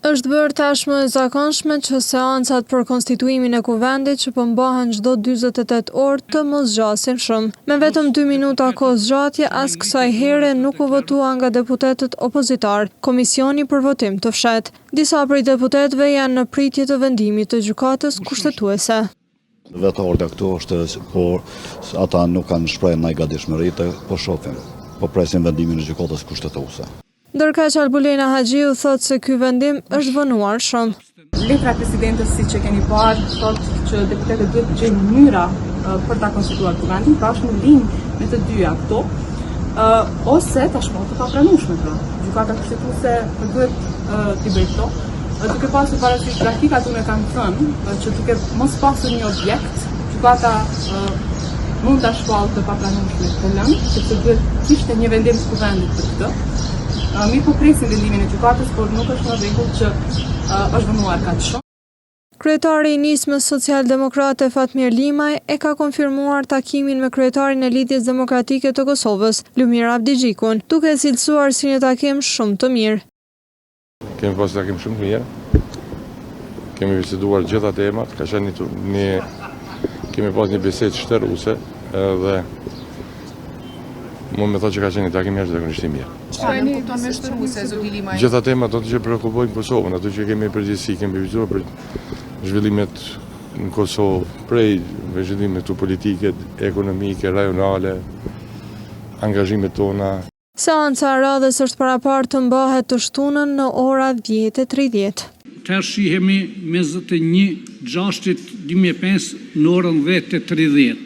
Është bërë tashmë e zakonshme që seancat për konstituimin e kuvendit që përmbahen çdo 48 orë të mos zgjasin shumë. Me vetëm 2 minuta kohë zgjatje, as kësaj here nuk u votua nga deputetët opozitar. Komisioni për votim të fshet. Disa prej deputetëve janë në pritje të vendimit të gjykatës kushtetuese. Vetëorda këtu është, por ata nuk kanë shprehë ndaj gatishmëritë, po shohim. Po presim vendimin e gjykatës kushtetuese. Ndërka që Albulena Haxhiu thotë se ky vendim është vonuar shumë. Letra e presidentës, siç e keni parë, thotë që deputetët duhet të gjejnë mënyra për ta konstituar kuvendin, pra është në linjë me të dyja këto, ose tashmë të papranueshme pra. Gjykata kushtetuese duhet t'i bëjë këto, duke pasur parasysh praktikat unë kanë thënë që duke mos pasur një objekt, gjykata mund ta shpallë të papranueshme të lënë, sepse duhet kishte një vendim të kuvendit për këtë. Mi po presin vendimin e gjykatës, por nuk është në rregull që është vonuar kaq shumë. Kryetari i nismës socialdemokrate Fatmir Limaj e ka konfirmuar takimin me kryetarin e Lidhjes Demokratike të Kosovës, Lumir Abdigjikun, duke cilësuar si një takim shumë të mirë. Kemi pas takim shumë të mirë. Kemi biseduar gjitha temat, kemi pas një bisedë shtërruese dhe mund me thotë që ka qenë një takim jashtëzakonisht i mirë. Çfarë e kupton me shtërruese, zoti Limaj? Gjitha temat ato që preokupojnë Kosovën, ato që kemi përgjithësi, kemi vizituar për zhvillimet në Kosovë, prej zhvillimet të politike, ekonomike, rajonale, angazhimet tona. Seanca e radhës është paraparë të mbahet të shtunën në ora 10:30. Tash shihemi 21/6/2005 në orën 10:30.